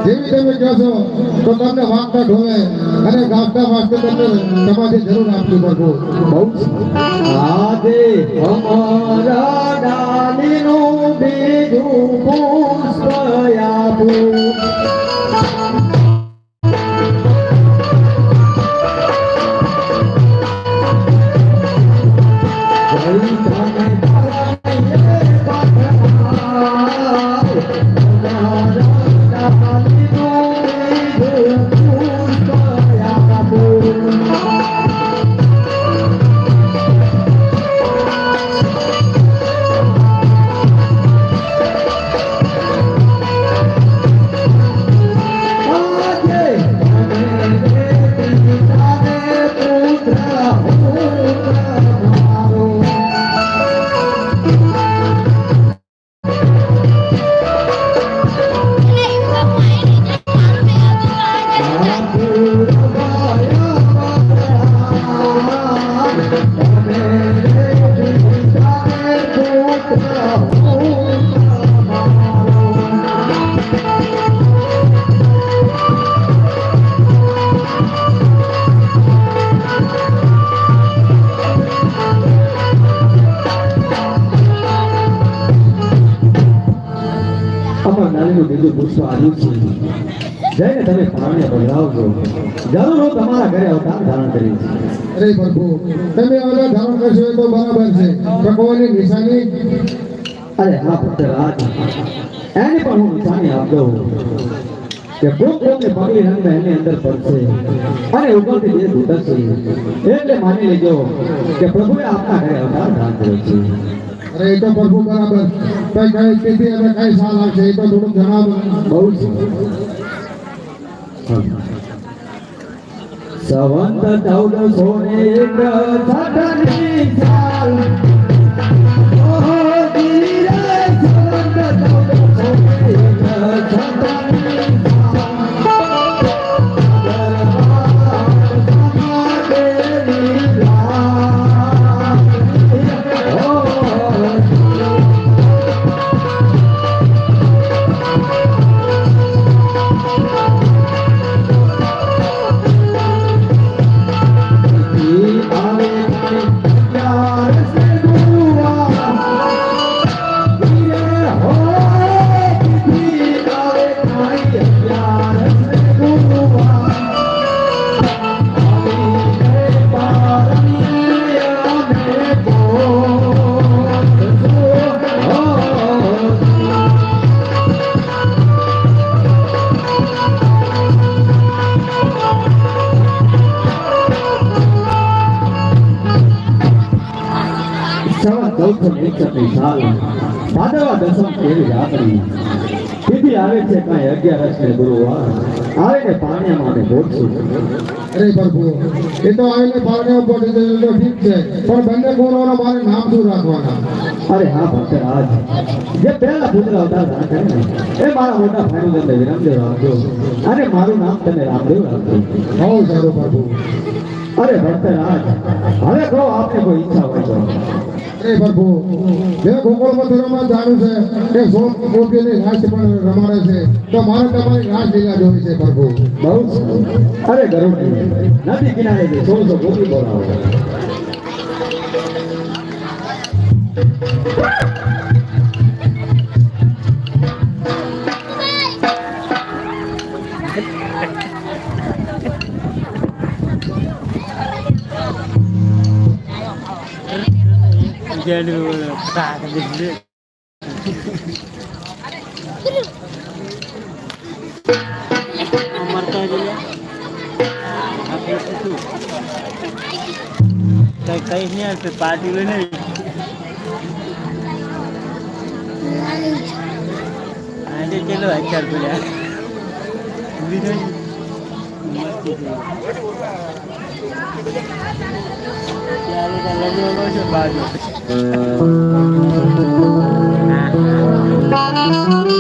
જેવી તમે કહો છો તો તમને વાગતા ઢોલે અને ગાતા વાગતે તમને સમાધિ જરૂર આપવી પડશે. બહુ આજે અમારા ડાલીનું બીજું પુષ્પ આપું. બીજું પુષ્પ આવ્યું છે. જઈને તમે પારણે બદલાવજો. જરૂર હું તમારા ઘરે અવતાર ધારણ કરીશ. અરે પ્રભુ, તમે અવતાર ધારણ કરશો એ તો બરાબર છે. ભગવાનની નિશાની. અરે હા પુત્રરાજ, એની પણ હું નિશાની આપ દઉં કે કોકને પગલી રંગમાં એની અંદર પડશે અને ઉપરથી બે તૂટશે. એટલે માની લેજો કે પ્રભુએ આપના ઘરે અવતાર ધારણ કર્યો છે. અરે એ તો પ્રભુ બરાબર. કઈ કઈ તિથિ અને કઈ સાલ આવશે એ તો થોડુંક જણાવો. બહુ છે. સંવંત 1401 સાલ. ઓહો ધીરે સંવંત 1401 ભાદરવા દસમ કેવી રાત્રિ તિથિ આવે છે કાંઈ 11 ને ગુરુવાર આવે ને પાણિયા માટે પહોંચશું. અરે પ્રભુ, એ તો આવીને પાણિયા પહોંચે તો ઠીક છે, પણ બંને કોરોના મારે નામ શું રાખવાના? અરે હા ભક્તરાજ, જે પહેલા પુત્ર અવતાર રાખે ને એ મારા મોટા ભાઈનું તમે વિરામદેવ રાખજો અને મારું નામ તમે રામદેવ રાખજો. બહુ સારું પ્રભુ. અરે ભક્તરાજ, હવે કહો આપને કોઈ ઈચ્છા હોય તો. અરે પ્રભુ, જે ગોકુળ મથુરામાં જાણું છે કે 16 ગોપીઓની રાસ પણ રમાડે છે, તો મારે તમારી રાસ લીલા જોઈ છે પ્રભુ. બહુ અરે ગરુડ નદી કિનારે 1600 ગોપી બોલાવો. कहीं नहीं आते पार्टी में नहीं आगे चलो अच्छा बोला बाजू